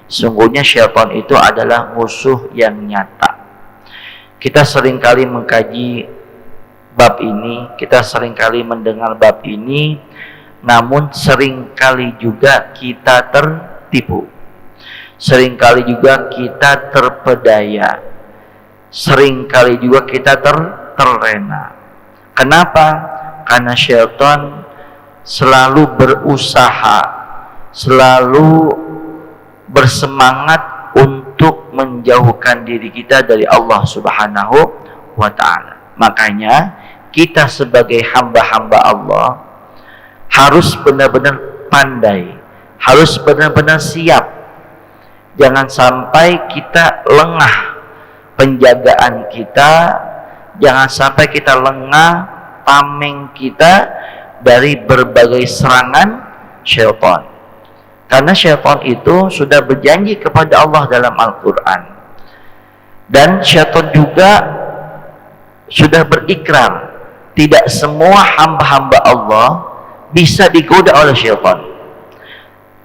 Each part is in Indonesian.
Sungguhnya syaitan itu adalah musuh yang nyata. Kita seringkali mengkaji bab ini, kita seringkali mendengar bab ini, namun seringkali juga kita tertipu. Seringkali juga kita terpedaya. Seringkali juga kita terlena. Kenapa? Karena syaitan selalu berusaha, selalu bersemangat untuk menjauhkan diri kita dari Allah Subhanahu wa ta'ala. Makanya kita sebagai hamba-hamba Allah harus benar-benar pandai, harus benar-benar siap. Jangan sampai kita lengah penjagaan kita, jangan sampai kita lengah tameng kita dari berbagai serangan syaitan. Karena syaitan itu sudah berjanji kepada Allah dalam Al-Quran. Dan syaitan juga sudah berikrar, tidak semua hamba-hamba Allah bisa digoda oleh syaitan.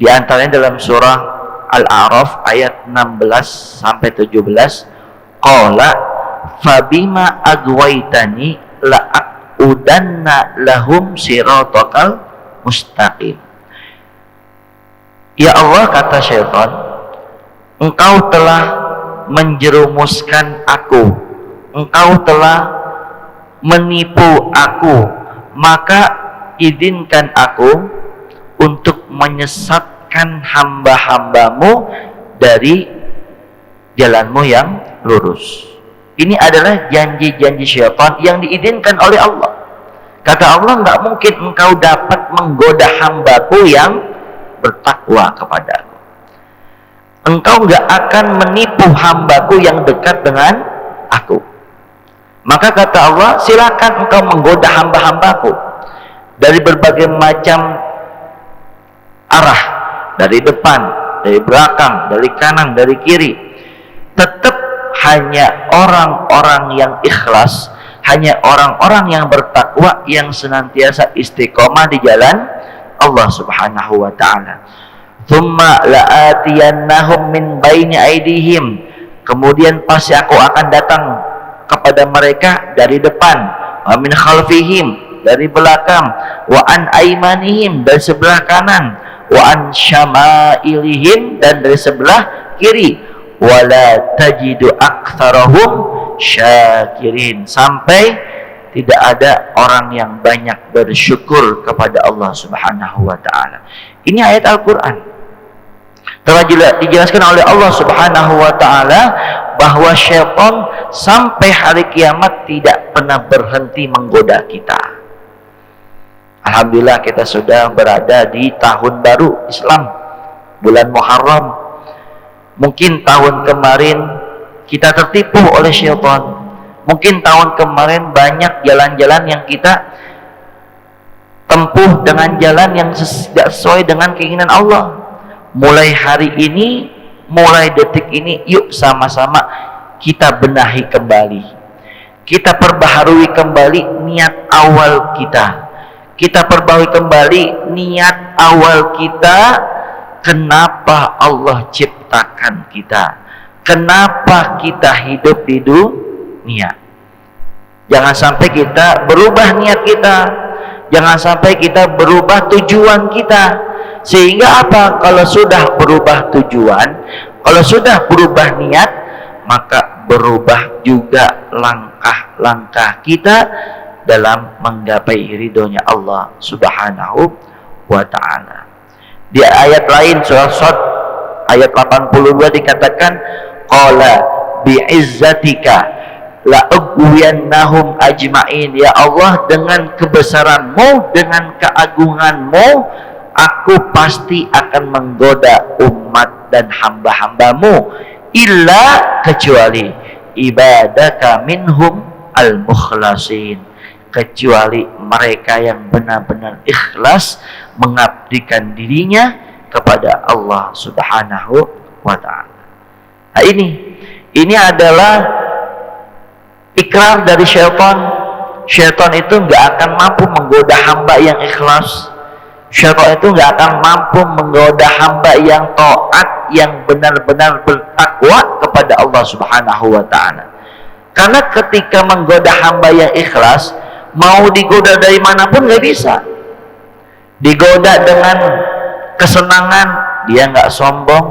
Di antaranya dalam surah Al-A'raf ayat 16 sampai 17, qala fabima agwaitani la'udanna lahum siratakal mustaqim. Ya Allah, kata syaitan, engkau telah menjerumuskan aku, engkau telah menipu aku, maka izinkan aku untuk menyesatkan hamba-hambamu dari jalanmu yang lurus. Ini adalah janji-janji syaitan yang diizinkan oleh Allah. Kata Allah, enggak mungkin engkau dapat menggoda hambaku yang bertakwa kepadaku. Engkau enggak akan menipu hambaku yang dekat dengan aku. Maka kata Allah, silakan engkau menggoda hamba-hambaku dari berbagai macam arah, dari depan, dari belakang, dari kanan, dari kiri. Tetap hanya orang-orang yang ikhlas, hanya orang-orang yang bertakwa, yang senantiasa istiqomah di jalan Allah Subhanahu wa ta'ala. Thumma la'atiyannahum min baini aidihim, kemudian pasti aku akan datang kepada mereka dari depan, wa min khalfihim, dari belakang, wa an aimanihim, dari sebelah kanan, wa an syama'ilihim, dan dari sebelah kiri, wala tajidu aktsarahum syakirin, sampai tidak ada orang yang banyak bersyukur kepada Allah Subhanahu wa ta'ala. Ini ayat Al-Quran. Telah dijelaskan oleh Allah Subhanahu wa ta'ala bahwa syaitan sampai hari kiamat tidak pernah berhenti menggoda kita. Alhamdulillah, kita sudah berada di tahun baru Islam, bulan Muharram. Mungkin tahun kemarin kita tertipu oleh syaitan. Mungkin tahun kemarin banyak jalan-jalan yang kita tempuh dengan jalan yang tidak sesuai dengan keinginan Allah. Mulai hari ini, mulai detik ini, yuk sama-sama kita benahi kembali. Kita perbaharui kembali niat awal kita. Kita perbaharui kembali niat awal kita. Kenapa Allah ciptakan kita? Kenapa kita hidup di dunia? Jangan sampai kita berubah niat kita, jangan sampai kita berubah tujuan kita. Sehingga apa? Kalau sudah berubah tujuan, kalau sudah berubah niat, maka berubah juga langkah-langkah kita dalam menggapai ridhonya Allah Subhanahu wa ta'ala. Di ayat lain surah Shad ayat 82 dikatakan, qala bi'izzatika la'ugwiyannahum ajma'in. Ya Allah, dengan kebesaranmu, dengan keagunganmu, aku pasti akan menggoda umat dan hamba-hambamu, illa kecuali ibadaka minhum al-mukhlasin, kecuali mereka yang benar-benar ikhlas mengabdikan dirinya kepada Allah Subhanahu wa ta'ala. Nah, ini adalah ikrar dari syaitan. Syaitan itu nggak akan mampu menggoda hamba yang ikhlas. Syaitan itu nggak akan mampu menggoda hamba yang taat yang benar-benar bertakwa kepada Allah Subhanahu wa ta'ala. Karena ketika menggoda hamba yang ikhlas, mau digoda dari manapun nggak bisa. Digoda dengan kesenangan, dia nggak sombong,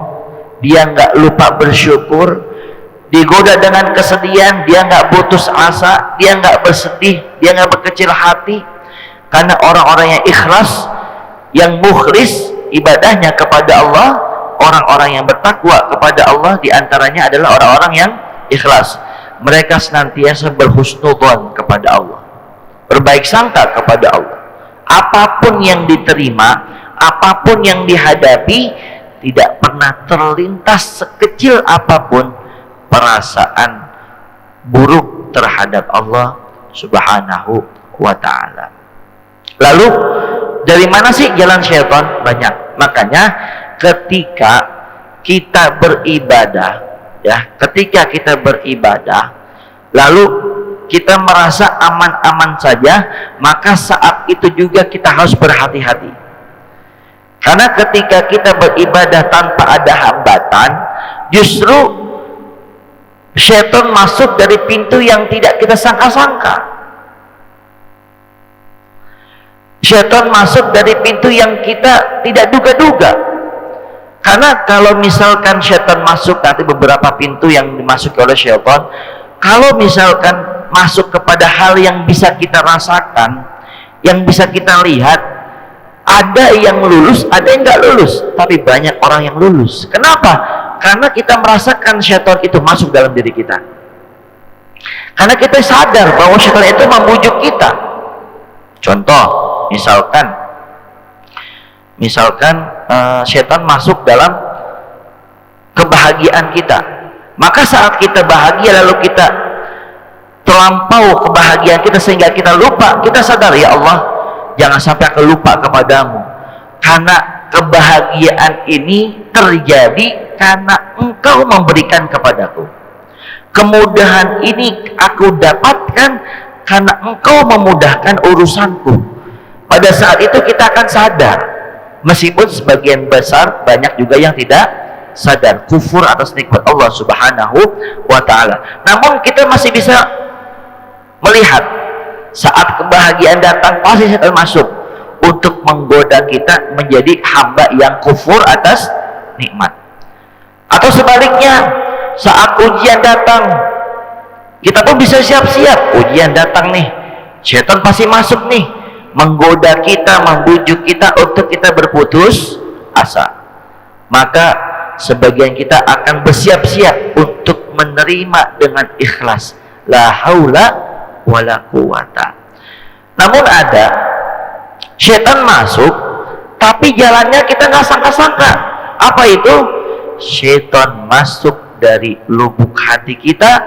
dia nggak lupa bersyukur. Digoda dengan kesedihan, dia nggak putus asa, dia nggak bersedih, dia nggak berkecil hati. Karena orang-orang yang ikhlas, yang mukhlis ibadahnya kepada Allah, orang-orang yang bertakwa kepada Allah, diantaranya adalah orang-orang yang ikhlas. Mereka senantiasa berhusnudzon kepada Allah, berbaik sangka kepada Allah. Apapun yang diterima, apapun yang dihadapi, tidak pernah terlintas sekecil apapun perasaan buruk terhadap Allah Subhanahu wa ta'ala. Lalu dari mana sih jalan syaitan? Banyak. Makanya ketika kita beribadah, ya, ketika kita beribadah lalu kita merasa aman-aman saja, maka saat itu juga kita harus berhati-hati. Karena ketika kita beribadah tanpa ada hambatan, justru syaitan masuk dari pintu yang tidak kita sangka-sangka. Syaitan masuk dari pintu yang kita tidak duga-duga. Karena kalau misalkan syaitan masuk, nanti beberapa pintu yang dimasuki oleh syaitan, kalau misalkan masuk kepada hal yang bisa kita rasakan, yang bisa kita lihat, ada yang lulus, ada yang nggak lulus, tapi banyak orang yang lulus. Kenapa? Karena kita merasakan syaitan itu masuk dalam diri kita. Karena kita sadar bahwa syaitan itu membujuk kita. Contoh, misalkan syaitan masuk dalam kebahagiaan kita. Maka saat kita bahagia lalu kita terlampau kebahagiaan kita sehingga kita lupa, kita sadar, ya Allah, jangan sampai aku lupa kepadamu. Karena kebahagiaan ini terjadi karena engkau memberikan kepadaku. Kemudahan ini aku dapatkan karena engkau memudahkan urusanku. Pada saat itu kita akan sadar, meskipun sebagian besar banyak juga yang tidak sadar, kufur atas nikmat Allah Subhanahu wa ta'ala. Namun kita masih bisa melihat saat kebahagiaan datang, pasti setan masuk untuk menggoda kita menjadi hamba yang kufur atas nikmat. Atau sebaliknya, saat ujian datang, kita pun bisa siap-siap. Ujian datang nih, syaitan pasti masuk nih, menggoda kita, membujuk kita untuk kita berputus asa. Maka sebagian kita akan bersiap-siap untuk menerima dengan ikhlas, la haula wala quwata. Namun ada syaitan masuk, tapi jalannya kita nggak sangka-sangka. Apa itu? Syaitan masuk dari lubuk hati kita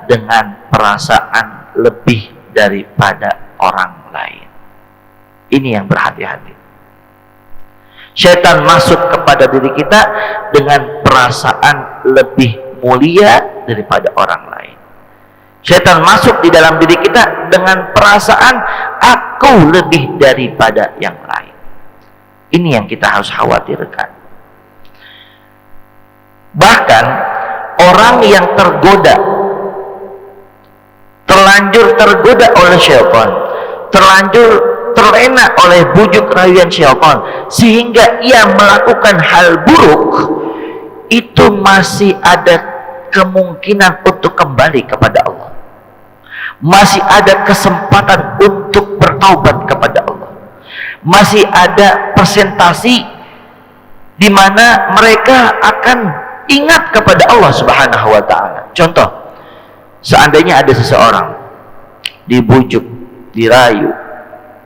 dengan perasaan lebih daripada orang lain. Ini yang berhati-hati. Syaitan masuk kepada diri kita dengan perasaan lebih mulia daripada orang lain. Syaitan masuk di dalam diri kita dengan perasaan aku lebih daripada yang lain. Ini yang kita harus khawatirkan. Bahkan orang yang terlanjur tergoda oleh syaitan, terlanjur terlena oleh bujuk rayuan syaitan, sehingga ia melakukan hal buruk, itu masih ada kemungkinan untuk kembali kepada Allah. Masih ada kesempatan untuk bertaubat kepada Allah. Masih ada persentasi di mana mereka akan ingat kepada Allah Subhanahu wa ta'ala. Contoh, seandainya ada seseorang dibujuk, dirayu,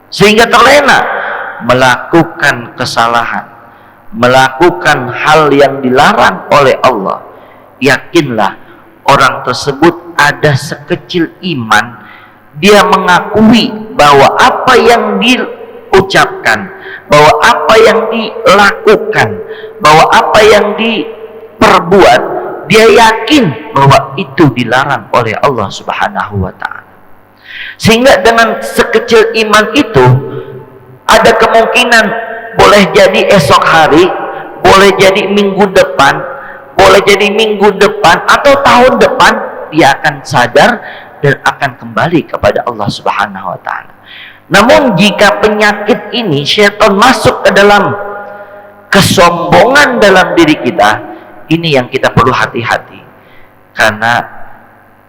sehingga terlena melakukan kesalahan, melakukan hal yang dilarang oleh Allah, yakinlah orang tersebut ada sekecil iman, dia mengakui bahwa apa yang diucapkan, bahwa apa yang dilakukan, bahwa apa yang diperbuat, dia yakin bahwa itu dilarang oleh Allah Subhanahu wa ta'ala. Sehingga dengan sekecil iman itu, ada kemungkinan boleh jadi esok hari, boleh jadi minggu depan, boleh jadi minggu depan atau tahun depan dia akan sadar dan akan kembali kepada Allah Subhanahu wa taala. Namun jika penyakit ini syaitan masuk ke dalam kesombongan dalam diri kita, ini yang kita perlu hati-hati. Karena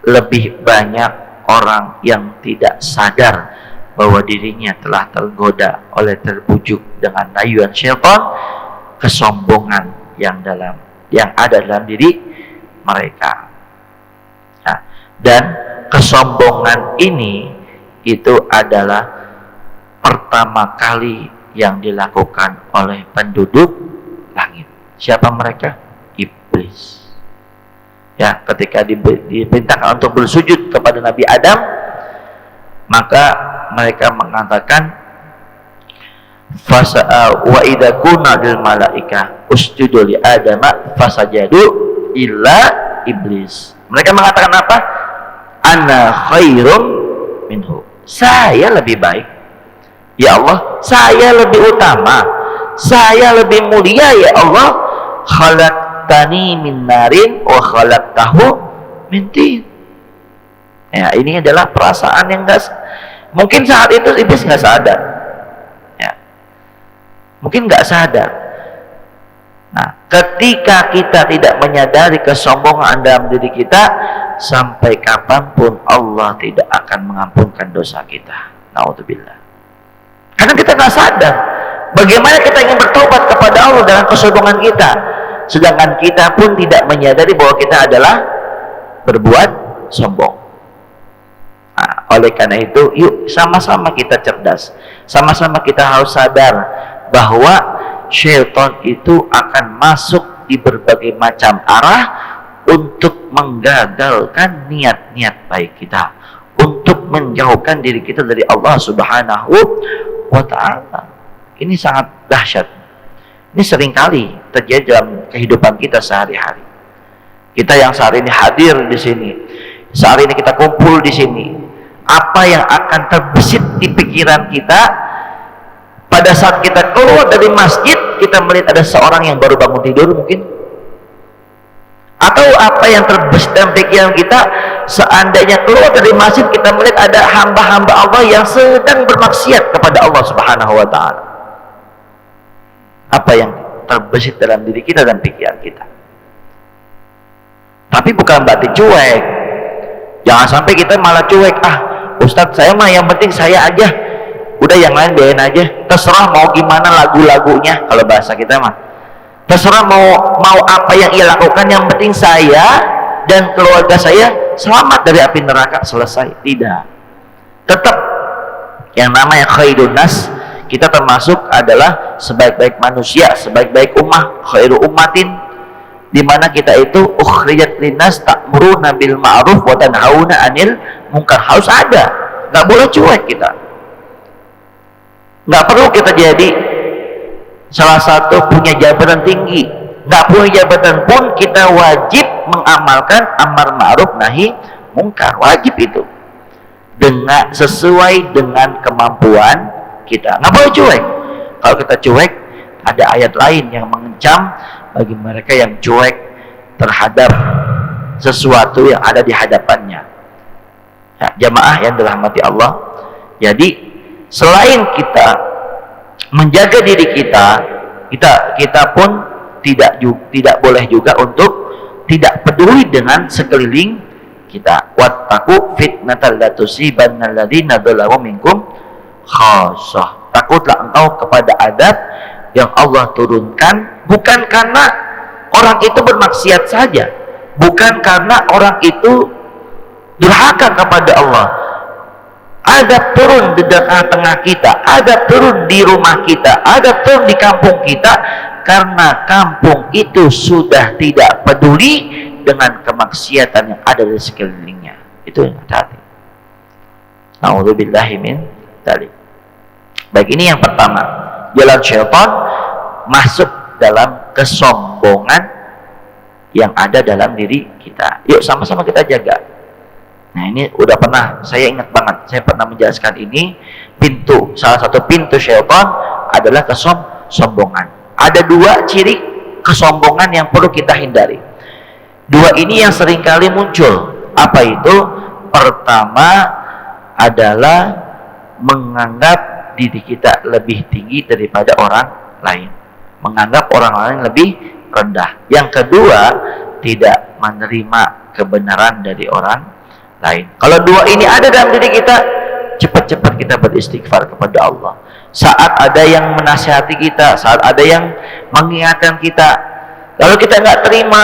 lebih banyak orang yang tidak sadar bahwa dirinya telah tergoda oleh terbujuk dengan rayuan syaitan, kesombongan yang ada dalam diri mereka. Nah, dan kesombongan ini itu adalah pertama kali yang dilakukan oleh penduduk langit. Siapa mereka? Iblis. Ya, ketika diperintahkan untuk bersujud kepada Nabi Adam, maka mereka mengatakan wa idza kunna lil malaika usjudu li adama fasajadu illa iblis. Mereka mengatakan apa? Ana khairum minhu. Saya lebih baik. Ya Allah, saya lebih utama. Saya lebih mulia ya Allah. Khalaqtani min narin wa khalaqtahu min tin. Ya, ini adalah perasaan yang mungkin saat itu iblis nggak sadar. Ya. Mungkin nggak sadar. Nah, ketika kita tidak menyadari kesombongan dalam diri kita, sampai kapanpun Allah tidak akan mengampunkan dosa kita. Naudzubillah. Karena kita nggak sadar. Bagaimana kita ingin bertobat kepada Allah dengan kesombongan kita, sedangkan kita pun tidak menyadari bahwa kita adalah berbuat sombong. Nah, oleh karena itu, yuk sama-sama kita cerdas, sama-sama kita harus sadar bahwa syaitan itu akan masuk di berbagai macam arah untuk menggagalkan niat-niat baik kita, untuk menjauhkan diri kita dari Allah Subhanahu wa ta'ala. Ini sangat dahsyat. Ini seringkali terjadi dalam kehidupan kita sehari-hari. Kita yang saat ini hadir di sini, saat ini kita kumpul di sini, apa yang akan terbesit di pikiran kita pada saat kita keluar dari masjid, kita melihat ada seorang yang baru bangun tidur mungkin? Atau apa yang terbesit dalam pikiran kita seandainya keluar dari masjid, kita melihat ada hamba-hamba Allah yang sedang bermaksiat kepada Allah Subhanahu wa ta'ala? Apa yang terbesit dalam diri kita dan pikiran kita? Tapi bukan berarti cuek. Jangan sampai kita malah cuek. Ustadz, saya mah yang penting saya aja, udah yang lain biarin aja, terserah mau gimana lagu-lagunya, kalau bahasa kita mah terserah mau apa yang ia lakukan, yang penting saya dan keluarga saya selamat dari api neraka, selesai. Tidak, tetap yang namanya khairun nas, kita termasuk adalah sebaik-baik manusia, sebaik-baik ummah, khairu ummatin, dimana kita itu ukhrijat linnas ta'muruna bil ma'ruf wa tanhauna 'anil munkar. Harus ada, nggak boleh cuek kita. Nggak perlu kita jadi salah satu punya jabatan tinggi, nggak punya jabatan pun kita wajib mengamalkan amar ma'ruf nahi mungkar. Wajib itu dengan sesuai dengan kemampuan kita, nggak boleh cuek. Kalau kita cuek, ada ayat lain yang mengancam bagi mereka yang cuek terhadap sesuatu yang ada di hadapannya. Ya, jamaah yang dirahmati Allah. Jadi selain kita menjaga diri kita pun tidak boleh juga untuk tidak peduli dengan sekeliling kita. Wattaqu fitnatal la tusibanna alladziina dzalamu minkum khassah. Takutlah engkau kepada adab yang Allah turunkan bukan karena orang itu bermaksiat saja, bukan karena orang itu durhaka kepada Allah. Adab turun di tengah-tengah kita, adab turun di rumah kita, adab turun di kampung kita, karena kampung itu sudah tidak peduli dengan kemaksiatan yang ada di sekelilingnya. Itu yang hati. A'udzubillahi min dzalik. Baik, ini yang pertama, jalan syaitan masuk dalam kesombongan yang ada dalam diri kita. Yuk sama-sama kita jaga. Nah, ini udah pernah, saya ingat banget, saya pernah menjelaskan ini. Salah satu pintu syaitan adalah kesombongan. Ada dua ciri kesombongan yang perlu kita hindari. Dua ini yang seringkali muncul. Apa itu? Pertama adalah menganggap diri kita lebih tinggi daripada orang lain, menganggap orang lain lebih rendah. Yang kedua, tidak menerima kebenaran dari orang lain. Kalau dua ini ada dalam diri kita, cepat-cepat kita beristighfar kepada Allah. Saat ada yang menasihati kita, saat ada yang mengingatkan kita, lalu kita nggak terima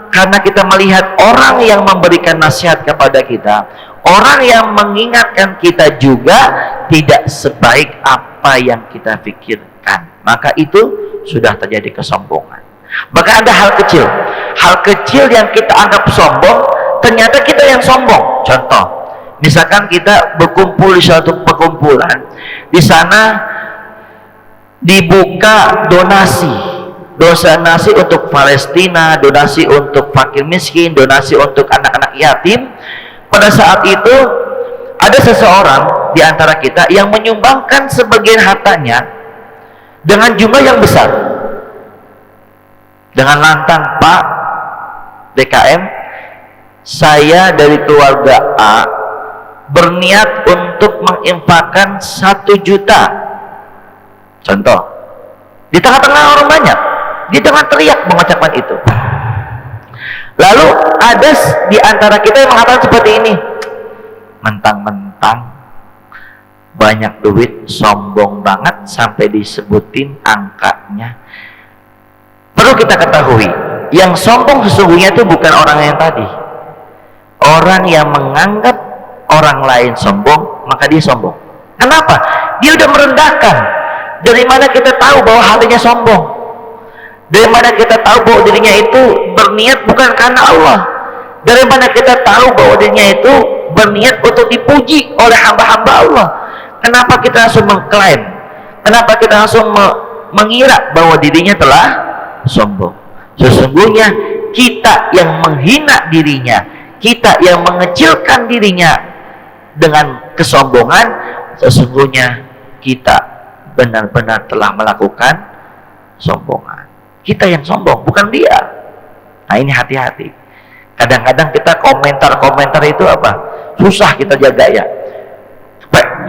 karena kita melihat orang yang memberikan nasihat kepada kita, orang yang mengingatkan kita juga tidak sebaik apa yang kita pikirkan, maka itu sudah terjadi kesombongan. Maka ada hal kecil yang kita anggap sombong, ternyata kita yang sombong. Contoh, misalkan kita berkumpul di suatu perkumpulan, di sana dibuka donasi untuk Palestina, donasi untuk fakir miskin, donasi untuk anak-anak yatim. Pada saat itu ada seseorang di antara kita yang menyumbangkan sebagian hartanya dengan jumlah yang besar, dengan lantang, "Pak DKM, saya dari keluarga A berniat untuk menginfakkan 1 juta." Contoh, di tengah-tengah orang banyak, dia dengan teriak mengucapkan itu. Lalu ada di antara kita yang mengatakan seperti ini, mentang-mentang banyak duit, sombong banget sampai disebutin angkanya. Perlu kita ketahui, yang sombong sesungguhnya itu bukan orang yang tadi. Orang yang menganggap orang lain sombong, maka dia sombong. Kenapa? Dia udah merendahkan. Dari mana kita tahu bahwa hatinya sombong? Dari mana kita tahu bahwa dirinya itu berniat bukan karena Allah? Dari mana kita tahu bahwa dirinya itu berniat untuk dipuji oleh hamba-hamba Allah? Kenapa kita langsung mengklaim? Kenapa kita langsung mengira bahwa dirinya telah sombong? Sesungguhnya kita yang menghina dirinya, kita yang mengecilkan dirinya dengan kesombongan, sesungguhnya kita benar-benar telah melakukan sombongan. Kita yang sombong, bukan dia. Nah, ini hati-hati. Kadang-kadang kita komentar itu apa? Susah kita jaga ya.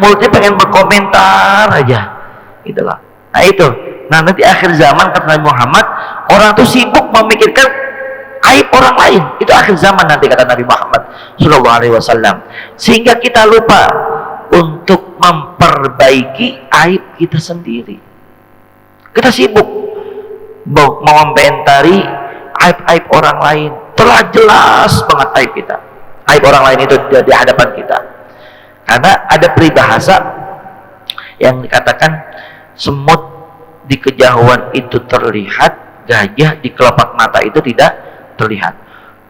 Mulutnya pengen berkomentar aja, itulah. Nah itu. Nah, nanti akhir zaman kata Nabi Muhammad, orang tuh sibuk memikirkan aib orang lain. Itu akhir zaman nanti kata Nabi Muhammad Sallallahu Alaihi Wasallam. Sehingga kita lupa untuk memperbaiki aib kita sendiri. Kita sibuk mengomentari aib-aib orang lain. Telah jelas banget aib kita, aib orang lain itu di hadapan kita. Karena ada peribahasa yang dikatakan semut di kejauhan itu terlihat, gajah di kelopak mata itu tidak terlihat.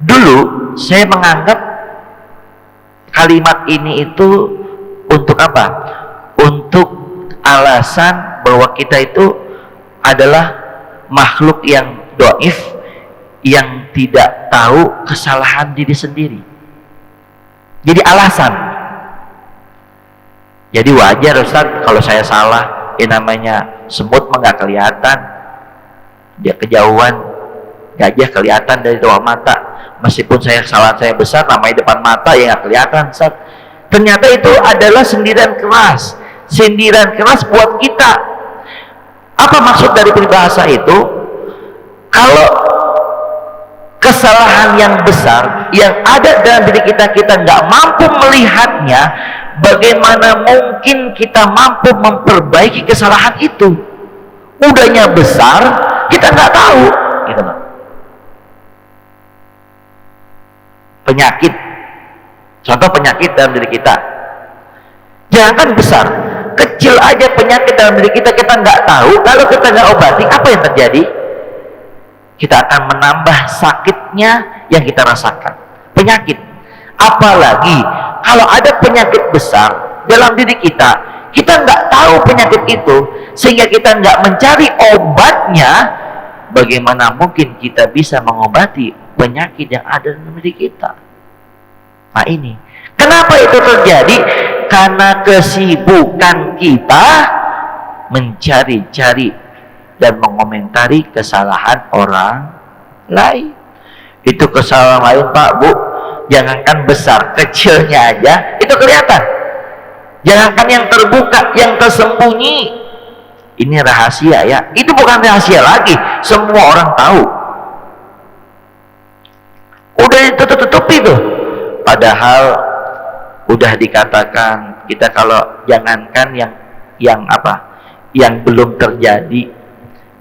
Dulu saya menganggap kalimat ini itu untuk apa? Untuk alasan bahwa kita itu adalah makhluk yang dhaif, yang tidak tahu kesalahan diri sendiri. Jadi alasan. Jadi wajar Ustaz kalau saya salah. Namanya semut mah nggak kelihatan, dia kejauhan, gajah kelihatan dari luar mata. Meskipun kesalahan saya besar, namanya depan mata ya nggak kelihatan Ustaz. Ternyata itu adalah sindiran keras buat kita. Apa maksud dari peribahasa itu? Kalau kesalahan yang besar yang ada dalam diri kita nggak mampu melihatnya, bagaimana mungkin kita mampu memperbaiki kesalahan itu? Udahnya besar, kita nggak tahu, gitu loh. Penyakit, contoh penyakit dalam diri kita, jangan besar, kecil aja penyakit dalam diri kita nggak tahu. Kalau kita nggak obati, apa yang terjadi? Kita akan menambah sakitnya yang kita rasakan. Penyakit, apalagi kalau ada penyakit besar dalam diri kita nggak tahu penyakit itu, sehingga kita nggak mencari obatnya, bagaimana mungkin kita bisa mengobati penyakit yang ada dalam diri kita? Nah ini, kenapa itu terjadi? Karena kesibukan kita mencari-cari dan mengomentari kesalahan orang lain. Itu kesalahan lain Pak Bu, jangankan besar, kecilnya aja itu kelihatan. Jangankan yang terbuka, yang tersembunyi. Ini rahasia ya, itu bukan rahasia lagi, semua orang tahu. Udah ditutup-tutupi tuh. Padahal udah dikatakan kita kalau jangankan yang apa? Yang belum terjadi,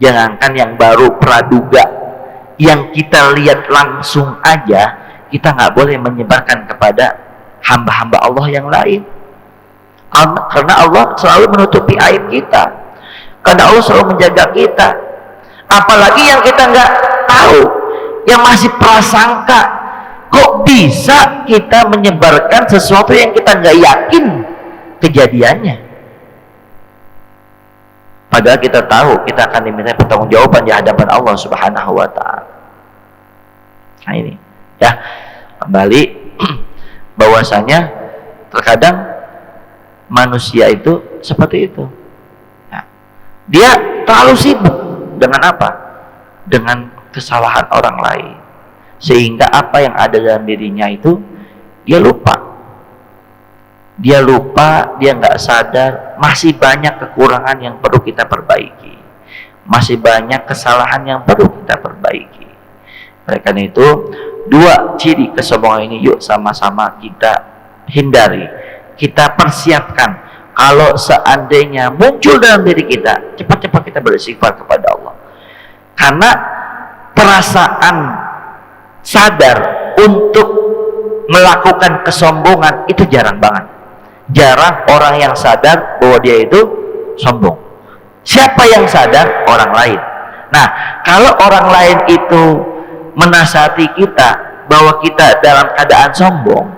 jangankan yang baru praduga, yang kita lihat langsung aja kita nggak boleh menyebarkan kepada hamba-hamba Allah yang lain. Karena Allah selalu menutupi aib kita, karena Allah selalu menjaga kita. Apalagi yang kita nggak tahu, yang masih prasangka, kok bisa kita menyebarkan sesuatu yang kita nggak yakin kejadiannya, padahal kita tahu kita akan diminta pertanggungjawaban di hadapan Allah Subhanahu wa Ta'ala. Nah ini ya, kembali bahwasanya terkadang manusia itu seperti itu. Nah, dia terlalu sibuk dengan apa? Dengan kesalahan orang lain, sehingga apa yang ada dalam dirinya itu dia lupa. Dia lupa, dia nggak sadar masih banyak kekurangan yang perlu kita perbaiki, masih banyak kesalahan yang perlu kita perbaiki. Oleh karena itu, dua ciri kesombongan ini yuk sama-sama kita hindari, kita persiapkan. Kalau seandainya muncul dalam diri kita, cepat-cepat kita beristighfar kepada Allah. Karena perasaan sadar untuk melakukan kesombongan itu jarang banget. Jarang orang yang sadar bahwa dia itu sombong. Siapa yang sadar? Orang lain. Nah, kalau orang lain itu menasihati kita bahwa kita dalam keadaan sombong,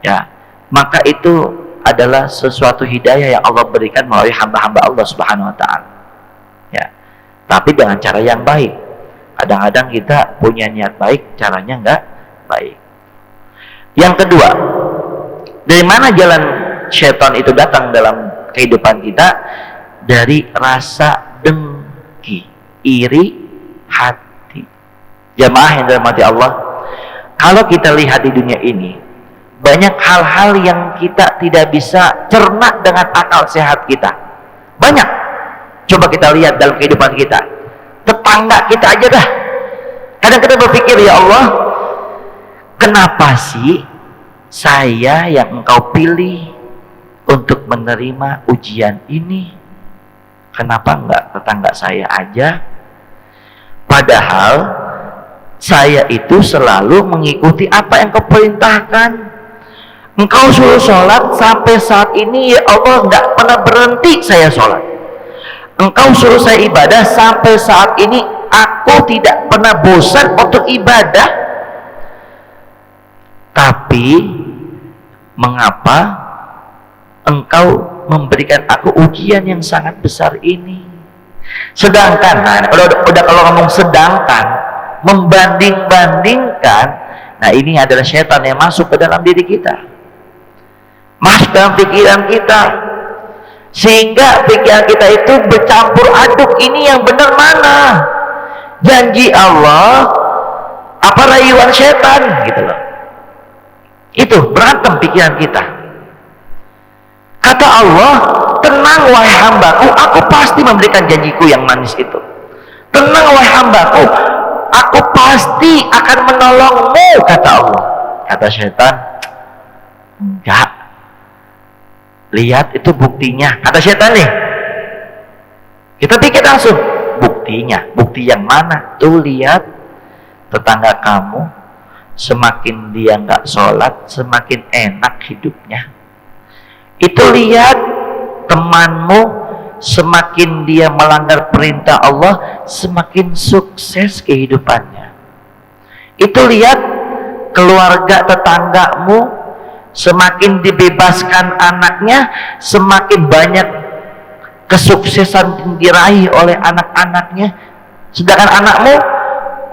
ya, maka itu adalah sesuatu hidayah yang Allah berikan melalui hamba-hamba Allah Subhanahu wa Ta'ala. Ya, tapi dengan cara yang baik. Kadang-kadang kita punya niat baik, caranya enggak baik. Yang kedua, dari mana jalan syaitan itu datang dalam kehidupan kita? Dari rasa dengki, iri hati. Jamaah yang dirahmati Allah, kalau kita lihat di dunia ini, banyak hal-hal yang kita tidak bisa cerna dengan akal sehat kita. Banyak. Coba kita lihat dalam kehidupan kita, tetangga kita aja dah. Kadang kita berpikir, ya Allah, kenapa sih saya yang engkau pilih untuk menerima ujian ini? Kenapa enggak tetangga saya aja? Padahal saya itu selalu mengikuti apa yang kau perintahkan. Engkau suruh sholat sampai saat ini, ya Allah, enggak pernah berhenti saya sholat. Engkau suruh saya ibadah sampai saat ini, aku tidak pernah bosan untuk ibadah. Tapi mengapa engkau memberikan aku ujian yang sangat besar ini? Sedangkan, nah, udah kalau ngomong sedangkan, membanding-bandingkan, nah ini adalah setan yang masuk ke dalam diri kita, masuk dalam pikiran kita, sehingga pikiran kita itu bercampur aduk, ini yang benar mana, janji Allah apa rayuan setan, gitu loh. Itu berantem pikiran kita. Kata Allah, tenang wahai hambaku, aku pasti memberikan janjiku yang manis itu. Tenang wahai hambaku, aku pasti akan menolongmu, kata Allah. Kata setan, enggak. Lihat itu buktinya, kata setan nih. Kita pikir langsung, buktinya, bukti yang mana? Tuh lihat tetangga kamu, semakin dia nggak sholat, semakin enak hidupnya. Itu lihat temanmu, semakin dia melanggar perintah Allah, semakin sukses kehidupannya. Itu lihat keluarga tetanggamu, semakin dibebaskan anaknya, semakin banyak kesuksesan yang diraih oleh anak-anaknya. Sedangkan anakmu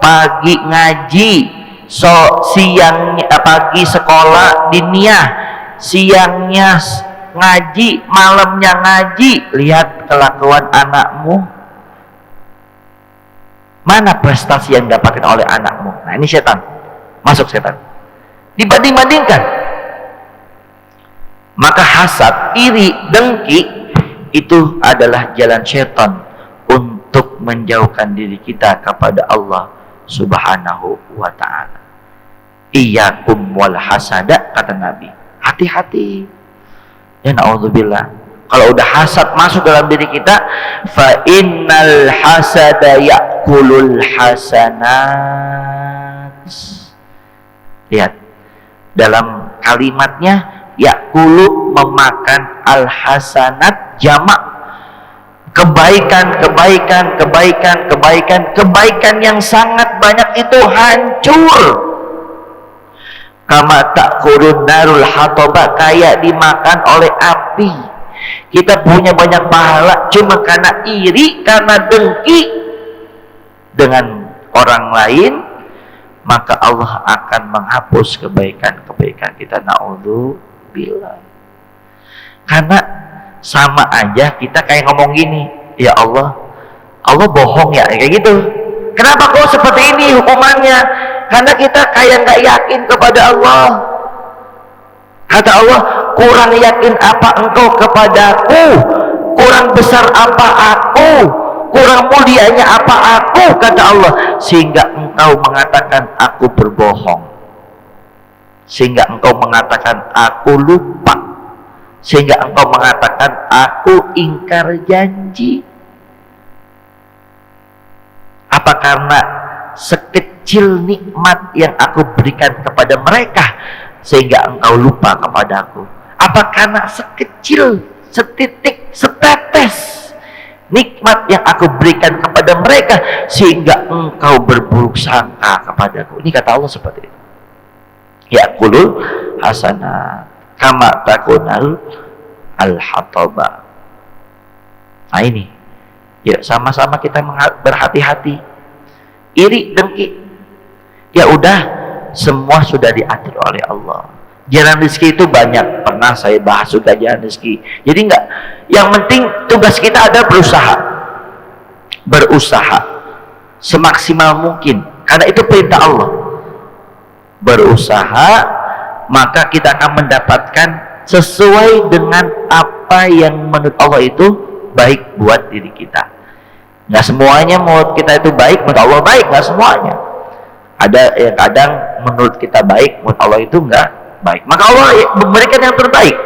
pagi ngaji, siangnya pagi sekolah diniyah, siangnya ngaji, malamnya ngaji. Lihat kelakuan anakmu, mana prestasi yang didapatkan oleh anakmu. Nah ini setan. masuk setan. Dibanding-bandingkan. Maka hasad, iri, dengki itu adalah jalan setan untuk menjauhkan diri kita kepada Allah Subhanahu wa ta'ala. Iyyakum wal hasada, kata Nabi. Hati-hati. Ya na'udzubillah. Kalau udah hasad masuk dalam diri kita, fa innal hasada ya'kulul hasanat. Lihat dalam kalimatnya, ya'kulu, memakan, al hasanat jamak, kebaikan yang sangat banyak itu hancur. Kama ta'kulun narul hataba, kayak dimakan oleh api. Kita punya banyak pahala cuma karena iri, karena dengki dengan orang lain, maka Allah akan menghapus kebaikan-kebaikan kita. Na'udzubillah. Karena sama aja kita kayak ngomong gini, ya Allah bohong ya, kayak gitu. Kenapa kok seperti ini hukumannya? Karena kita kayak nggak yakin kepada Allah. Kata Allah, kurang yakin apa engkau kepadaku, kurang besar apa aku, kurang mulianya apa aku, kata Allah, sehingga engkau mengatakan aku berbohong, sehingga engkau mengatakan aku lupa, sehingga engkau mengatakan aku ingkar janji. Apa karena sekecil nikmat yang aku berikan kepada mereka sehingga engkau lupa kepadaku? Apa karena sekecil, setitik, setetes nikmat yang aku berikan kepada mereka sehingga engkau berburuk sangka kepadaku? Ini kata Allah seperti itu. Ya'kulul hasanat kama takunal al-hataba. Nah ini, ya sama-sama kita berhati-hati. Iri, dengki, ya udah, semua sudah diatur oleh Allah. Jalan rezeki itu banyak, pernah saya bahas juga jalan rezeki. Jadi enggak, yang penting tugas kita ada berusaha semaksimal mungkin, karena itu perintah Allah. Berusaha, maka kita akan mendapatkan sesuai dengan apa yang menurut Allah itu baik buat diri kita. Nggak semuanya menurut kita itu baik, menurut Allah baik, nggak semuanya. Ada yang kadang menurut kita baik, menurut Allah itu nggak baik. Maka Allah memberikan yang terbaik.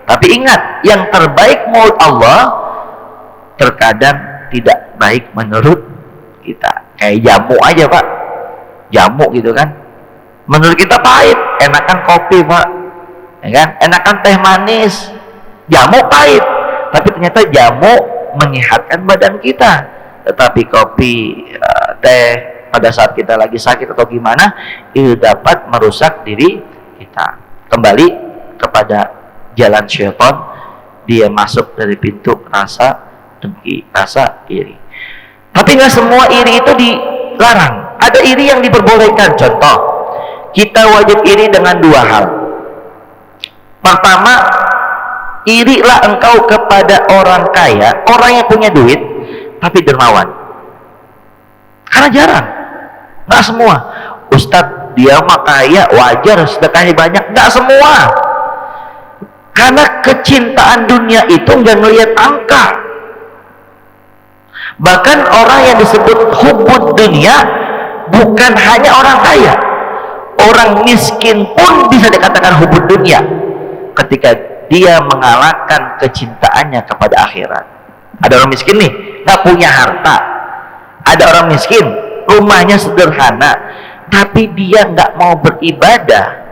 Tapi ingat, yang terbaik menurut Allah terkadang tidak baik menurut kita. Kayak jamu aja Pak, jamu gitu kan. Menurut kita pahit, enakan kopi Pak, ya kan? Enakan teh manis, jamu pahit. Tapi ternyata jamu menyehatkan badan kita. Tetapi kopi, teh pada saat kita lagi sakit atau gimana, itu dapat merusak diri kita. Kembali kepada jalan syaitan, dia masuk dari pintu rasa dengki, rasa iri. Tapi nggak semua iri itu dilarang. Ada iri yang diperbolehkan. Contoh, kita wajib iri dengan dua hal. Pertama, irilah engkau kepada orang kaya, orang yang punya duit tapi dermawan. Karena jarang, nggak semua. Ustadz, dia mah kaya, wajar sedekahnya banyak. Nggak semua. Karena kecintaan dunia itu nggak ngelihat angka. Bahkan orang yang disebut hubbud dunia bukan hanya orang kaya, orang miskin pun bisa dikatakan hubbud dunia ketika dia mengalahkan kecintaannya kepada akhirat. Ada orang miskin nih, nggak punya harta. Ada orang miskin, rumahnya sederhana, tapi dia nggak mau beribadah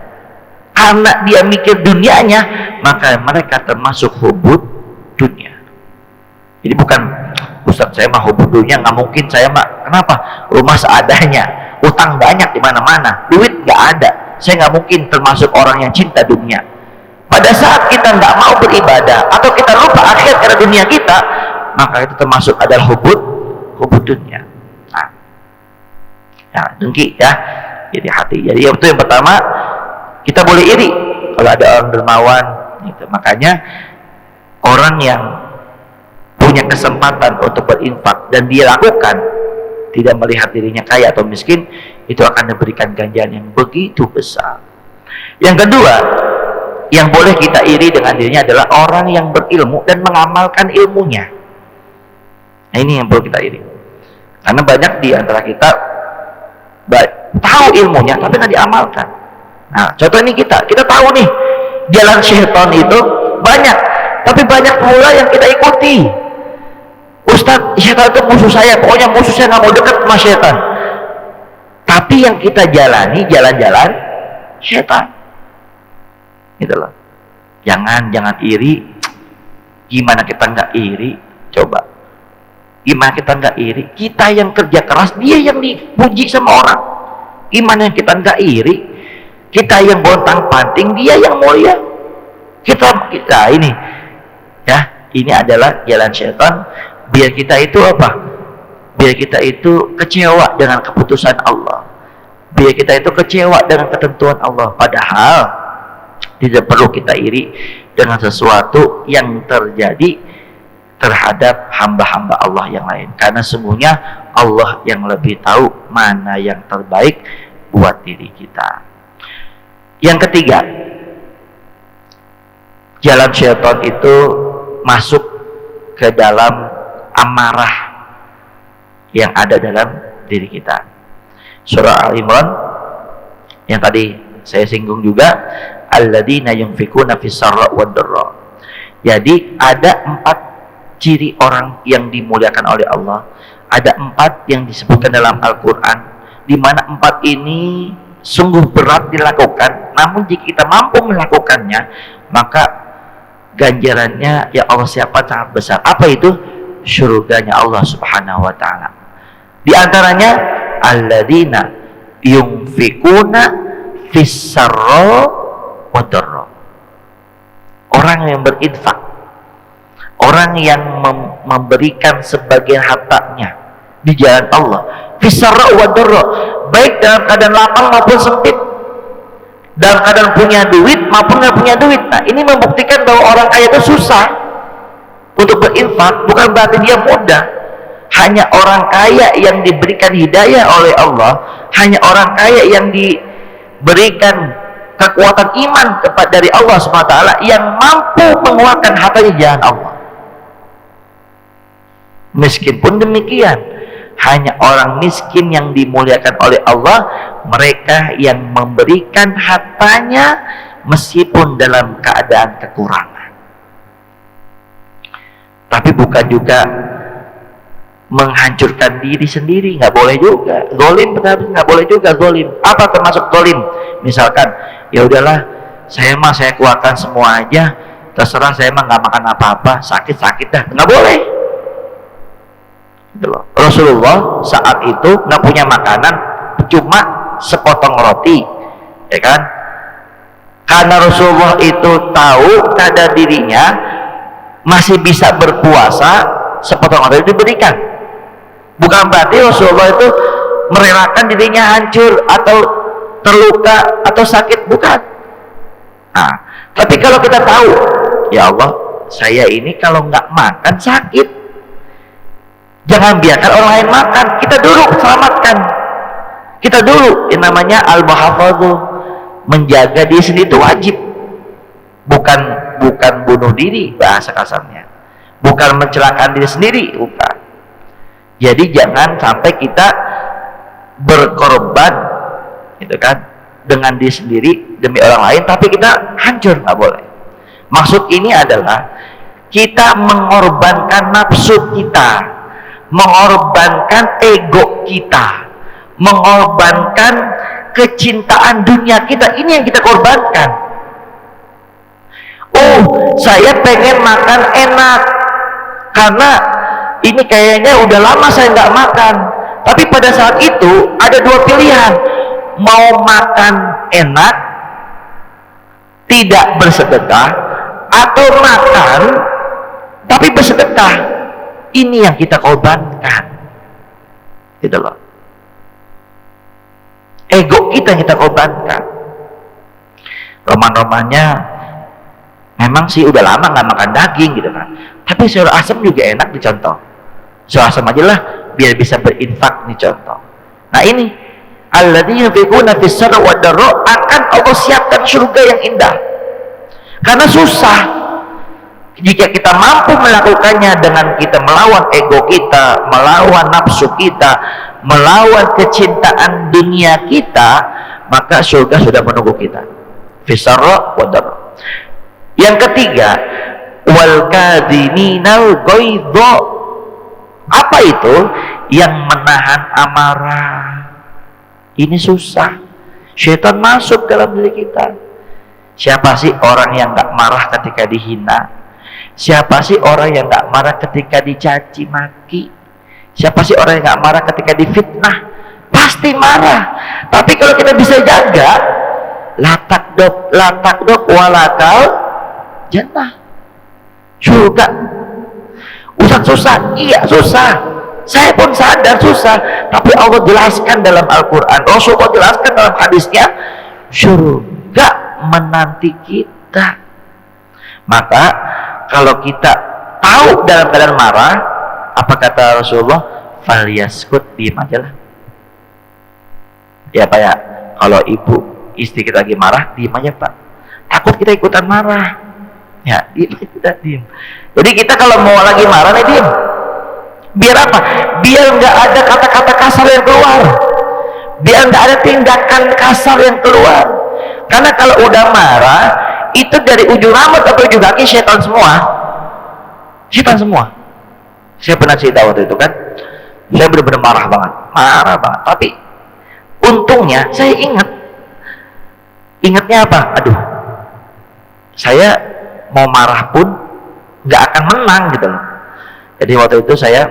karena dia mikir dunianya, maka mereka termasuk hubbud dunia. Jadi bukan, Ustadz saya mah hubbud dunia, nggak mungkin saya mah. Kenapa? Rumah seadanya, utang banyak di mana-mana, duit nggak ada. Saya nggak mungkin termasuk orang yang cinta dunia. Pada saat kita nggak mau beribadah atau kita lupa akhirat karena dunia kita, maka itu termasuk adalah hubbud dunia. Nah, ya, dengki ya, jadi hati. Jadi itu yang pertama, kita boleh iri kalau ada orang dermawan. Gitu. Makanya orang yang punya kesempatan untuk berinfak dan dia lakukan, tidak melihat dirinya kaya atau miskin, itu akan diberikan ganjaran yang begitu besar. Yang kedua, yang boleh kita iri dengan dirinya adalah orang yang berilmu dan mengamalkan ilmunya. Nah, ini yang perlu kita iri. Karena banyak di antara kita tahu ilmunya tapi nggak diamalkan. Nah, contoh ini kita tahu nih jalan syaitan itu banyak, tapi banyak pula yang kita ikuti. Ustadz, syaitan itu musuh saya, pokoknya musuh saya nggak mau dekat sama syaitan. Tapi yang kita jalani jalan-jalan syaitan. Gitu loh. Jangan iri. Gimana kita nggak iri? Coba. Gimana kita nggak iri? Kita yang kerja keras, dia yang dipuji sama orang. Gimana kita nggak iri? Kita yang bontang-panting, dia yang mulia. Kita ini, ya, ini adalah jalan syaitan. Biar kita itu apa? Biar kita itu kecewa dengan keputusan Allah. Biar kita itu kecewa dengan ketentuan Allah. Padahal tidak perlu kita iri dengan sesuatu yang terjadi terhadap hamba-hamba Allah yang lain, karena sesungguhnya Allah yang lebih tahu mana yang terbaik buat diri kita. Yang ketiga, jalan syaitan itu masuk ke dalam amarah yang ada dalam diri kita. Surah Al-Imran yang tadi saya singgung juga, alladzina yunfikuna fis sarra wad dharra. Jadi ada 4 ciri orang yang dimuliakan oleh Allah. Ada 4 yang disebutkan dalam Al-Quran, di mana 4 ini sungguh berat dilakukan, namun jika kita mampu melakukannya, maka ganjarannya ya Allah siapa sangat besar. Apa itu? Surganya Allah Subhanahu wa ta'ala. Di antaranya alladzina yunfikuna fis sarra wad dharra. Orang yang berinfak, orang yang memberikan sebagian hartanya di jalan Allah, fis sarra wad dharra, baik dalam keadaan lapang maupun sempit, dalam keadaan punya duit maupun nggak punya duit. Nah, ini membuktikan bahwa orang kaya itu susah untuk berinfak, bukan berarti dia mudah. Hanya orang kaya yang diberikan hidayah oleh Allah, hanya orang kaya yang diberikan kekuatan iman dari Allah SWT yang mampu mengeluarkan hartanya di jalan Allah. Miskin pun demikian, hanya orang miskin yang dimuliakan oleh Allah, mereka yang memberikan hartanya meskipun dalam keadaan kekurangan. Tapi bukan juga menghancurkan diri sendiri, nggak boleh juga. Zolim, nggak boleh juga zolim. Apa termasuk zolim? Misalkan, ya udahlah, saya keluarkan semua aja, terserah, saya mah nggak makan apa-apa, sakit dah, nggak boleh. Gitu loh. Rasulullah saat itu nggak punya makanan, cuma sepotong roti, ya kan? Karena Rasulullah itu tahu keadaan dirinya masih bisa berpuasa, sepotong roti diberikan. Bukan berarti Rasulullah itu merelakan dirinya hancur atau terluka atau sakit, bukan. Nah, tapi kalau kita tahu, ya Allah, saya ini kalau nggak makan sakit, jangan biarkan orang lain makan, kita dulu selamatkan. Kita dulu, yang namanya al-muhafadzah, menjaga diri sendiri itu wajib. Bukan bunuh diri bahasa kasarnya, bukan mencelakakan diri sendiri, bukan. Jadi jangan sampai kita berkorban, gitu kan, dengan diri sendiri demi orang lain, tapi kita hancur, nggak boleh. Maksud ini adalah kita mengorbankan nafsu kita, mengorbankan ego kita, mengorbankan kecintaan dunia kita. Ini yang kita korbankan. Oh, saya pengen makan enak karena ini kayaknya udah lama saya nggak makan. Tapi pada saat itu ada 2 pilihan, mau makan enak tidak bersedekah, atau makan tapi bersedekah. Ini yang kita korbankan, gitu loh. Ego kita yang kita korbankan. Roman-romannya memang sih udah lama nggak makan daging, gitu kan, tapi sayur asam juga enak dicontoh. Sayur asam aja lah biar bisa berinfak, nih contoh. Nah, ini alladzina yunfiquna fis sarra wad dharra, akan Allah siapkan surga yang indah. Karena susah. Jika kita mampu melakukannya dengan kita melawan ego kita, melawan nafsu kita, melawan kecintaan dunia kita, maka surga sudah menunggu kita. Fis sarra wad dharra. Yang ketiga, wal kadhiminal ghaidha. Apa itu? Yang menahan amarah. Ini susah. Syaitan masuk dalam diri kita. Siapa sih orang yang gak marah ketika dihina? Siapa sih orang yang gak marah ketika dicaci maki? Siapa sih orang yang gak marah ketika difitnah? Pasti marah. Tapi kalau kita bisa jaga, latak dok walakal jannah, surga. Ustaz susah, iya susah, saya pun sadar susah, tapi Allah jelaskan dalam Al-Quran, Rasulullah jelaskan dalam hadisnya, surga menanti kita. Maka kalau kita tahu dalam keadaan marah, apa kata Rasulullah? Falyaskut, diam aja lah. Ya Pak ya, kalau ibu istri kita lagi marah, diam aja Pak, takut kita ikutan marah. Ya, kita diam. Jadi kita kalau mau lagi marah nih diam. Biar apa? Biar nggak ada kata-kata kasar yang keluar. Biar nggak ada tindakan kasar yang keluar. Karena kalau udah marah, itu dari ujung rambut sampai ujung kaki setan semua. Setan semua. Saya pernah cerita waktu itu kan, saya benar-benar marah banget. Tapi untungnya saya ingatnya apa? Aduh, saya mau marah pun nggak akan menang gitu loh. Jadi waktu itu saya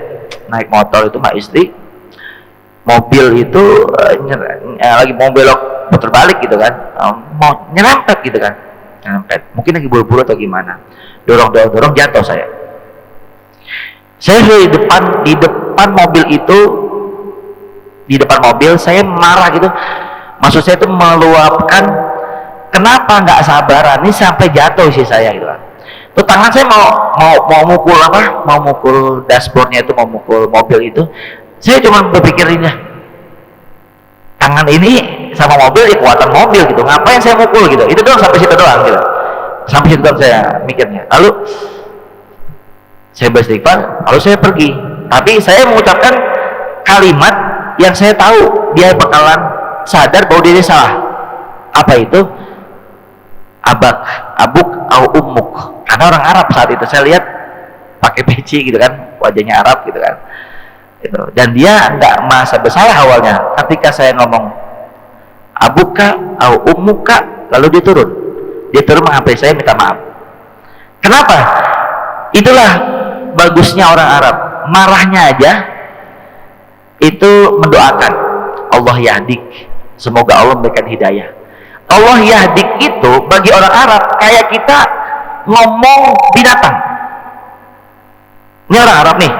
naik motor itu sama istri, mobil itu lagi mau belok putar balik gitu kan, mau nyerempet gitu kan, nyerempet. Mungkin lagi buru-buru atau gimana, dorong jatuh saya. Saya di depan mobil itu, di depan mobil saya marah gitu. Maksud saya itu meluapkan, kenapa nggak sabaran nih sampai jatuh sih saya gitu kan. Tuh tangan saya mau mukul apa? Mau mukul dashboardnya itu, mau mukul mobil itu. Saya cuma berpikirnya, tangan ini sama mobil ya kekuatan mobil gitu. Ngapain saya mukul gitu? Itu doang, sampai situ doang gitu. Sampai situ doang saya mikirnya. Lalu saya beristighfar, lalu saya pergi. Tapi saya mengucapkan kalimat yang saya tahu dia bakalan sadar bahwa diri salah. Apa itu? Abuk au ummuk. Karena orang Arab saat itu saya lihat pakai peci gitu kan, wajahnya Arab gitu kan. Gitu. Dan dia nggak merasa bersalah awalnya. Ketika saya ngomong abuka au ummuka, lalu dia turun menghampiri saya minta maaf. Kenapa? Itulah bagusnya orang Arab, marahnya aja itu mendoakan Allah yahdik, semoga Allah memberikan hidayah. Allah yahdik itu bagi orang Arab kayak kita ngomong binatang. Ini orang Arab nih,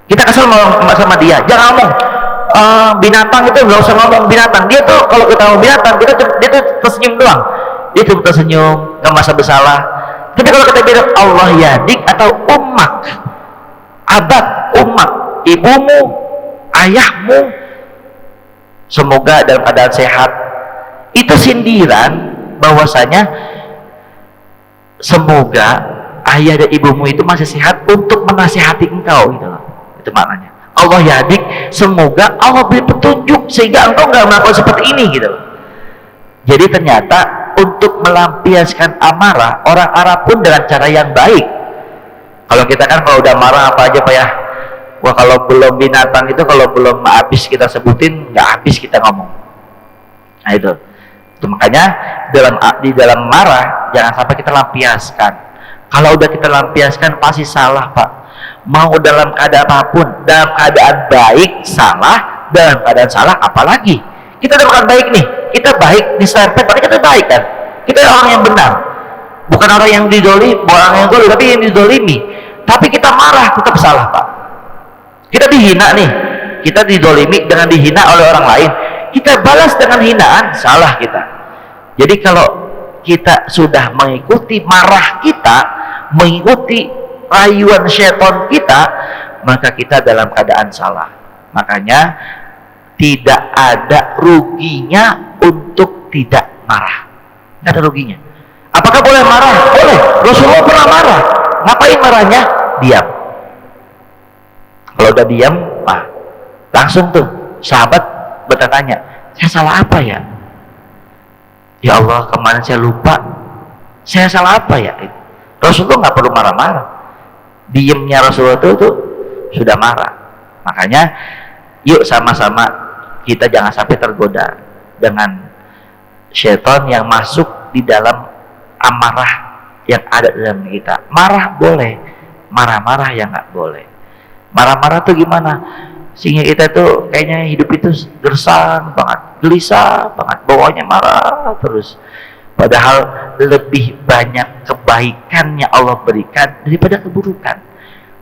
kita kesel sama dia, jangan ngomong binatang itu, nggak usah ngomong binatang. Dia tuh kalau kita ngomong binatang, dia tuh tersenyum doang, dia cuma tersenyum, nggak merasa bersalah. Tapi kalau kita bilang Allah yahdik atau ummak, abad, ummak, ibumu, ayahmu semoga dalam keadaan sehat, itu sindiran bahwasanya semoga ayah dan ibumu itu masih sehat untuk menasihati engkau gitu loh. Itu maknanya Allah yahdik, semoga Allah beri petunjuk sehingga engkau nggak melakukan seperti ini gitu loh. Jadi ternyata untuk melampiaskan amarah orang Arab pun dengan cara yang baik. Kalau kita kan kalau udah marah apa aja Pak ya, wah kalau belum binatang itu, kalau belum habis kita sebutin nggak habis kita ngomong. Nah itu makanya di dalam marah jangan sampai kita lampiaskan. Kalau udah kita lampiaskan pasti salah Pak. Mau dalam keadaan apapun, dalam keadaan baik salah, dalam keadaan salah apalagi. Kita udah bukan baik nih, kita baik diserempet, berarti kita baik kan? Kita orang yang benar, bukan orang yang didolimi, bukan orang yang dolim, tapi yang didolimi. Tapi kita marah tetap salah Pak. Kita dihina nih, kita didolimi dengan dihina oleh orang lain, kita balas dengan hinaan, salah kita. Jadi kalau kita sudah mengikuti marah kita, mengikuti rayuan syaitan kita, maka kita dalam keadaan salah. Makanya tidak ada ruginya untuk tidak marah. Tidak ada ruginya. Apakah boleh marah? Boleh. Rasulullah pernah marah. Ngapain marahnya? Diam. Kalau udah diam, langsung tuh sahabat bertanya, saya salah apa ya? Ya Allah, kemarin saya lupa. Saya salah apa ya? Rasulullah nggak perlu marah-marah. Diamnya Rasulullah itu sudah marah. Makanya, yuk sama-sama kita jangan sampai tergoda dengan syaitan yang masuk di dalam amarah yang ada dalam kita. Marah boleh, marah-marah yang nggak boleh. Marah-marah tuh gimana? Sehingga kita tuh kayaknya hidup itu gersang banget, gelisah banget, bawaannya marah terus. Padahal lebih banyak kebaikan yang Allah berikan daripada keburukan.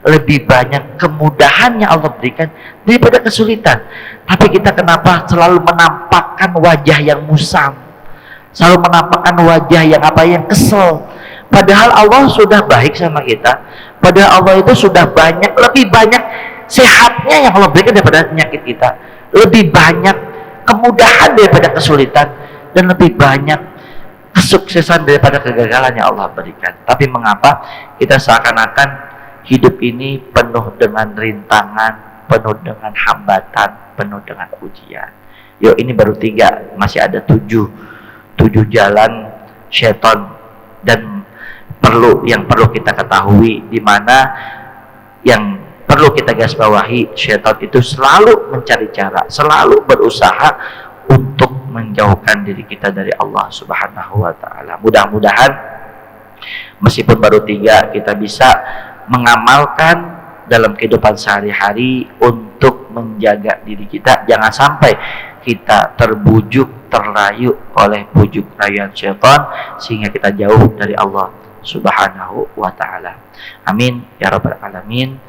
Lebih banyak kemudahan yang Allah berikan daripada kesulitan. Tapi kita kenapa selalu menampakkan wajah yang musam, selalu menampakkan wajah yang kesel? Padahal Allah sudah baik sama kita. Padahal Allah itu sudah lebih banyak sehatnya yang Allah berikan daripada penyakit kita, lebih banyak kemudahan daripada kesulitan, dan lebih banyak kesuksesan daripada kegagalan yang Allah berikan. Tapi mengapa kita seakan-akan hidup ini penuh dengan rintangan, penuh dengan hambatan, penuh dengan ujian? Yuk, ini baru 3, masih ada 7 jalan syaitan. Dan yang perlu kita ketahui, di mana yang perlu kita garis bawahi, syaitan itu selalu mencari cara, selalu berusaha untuk menjauhkan diri kita dari Allah Subhanahu wa ta'ala. Mudah-mudahan meskipun baru 3, kita bisa mengamalkan dalam kehidupan sehari-hari untuk menjaga diri kita. Jangan sampai kita terbujuk, terrayu oleh bujuk rayuan syaitan sehingga kita jauh dari Allah Subhanahu wa ta'ala. Amin ya rabbal alamin.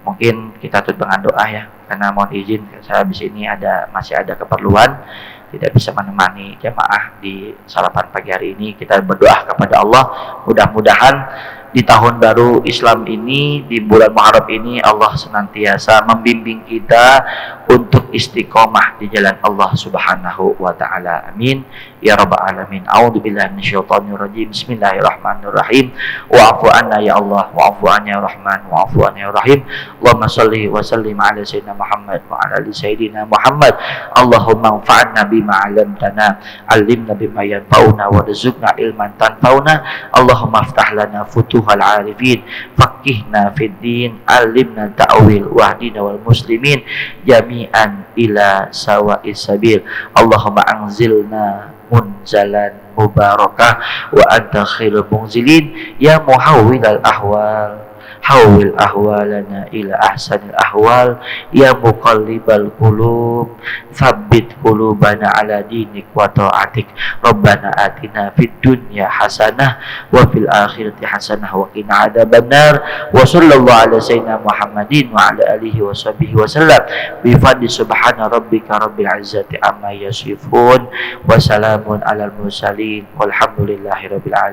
Mungkin kita tutup dengan doa ya, karena mohon izin saya habis ini masih ada keperluan, tidak bisa menemani jamaah di salapan pagi hari ini. Kita berdoa kepada Allah, mudah-mudahan di tahun baru Islam ini, di bulan Muharram ini, Allah senantiasa membimbing kita untuk istiqomah di jalan Allah Subhanahu wa ta'ala. Amin ya rabbal alamin. A'udzubillahi minasyaitonirrajim. Bismillahirrahmanirrahim. Wa'fu anna ya Allah, wa'fu anna ya Rahman, wa'fu anna ya Rahim. Allahumma shalli wa sallim ala sayyidina Muhammad wa ala ali sayyidina Muhammad. Allahumma anfa'na bima 'allamtana, 'allimna bima yanfa'una, warzuqna ilman tanfa'una. Allahumma aftah lana futuhal 'arifin, faqihna fid din, 'allimna ta'wil, wahdina wal muslimin jami'an ila sawa'is sabil. Allahumma anzilna munzalan mubarakah wa anta khairul munzilin ya muhawwilal ahwal, hawil ahwalana ila ahsanil ahwal ya muqallibal qulub, tsabbit qulubana ala dinik wa ta'atik. Rabbana atina fid dunya hasanah wa fil akhirati hasanah wa qina adzabannar. Wa sallallahu ala sayyidina Muhammadin wa ala alihi wa sahbihi wa sallam. Bi fadli subhana rabbika rabbil izzati amma yasifun wa salamun alal mursalin walhamdulillahi rabbil alamin.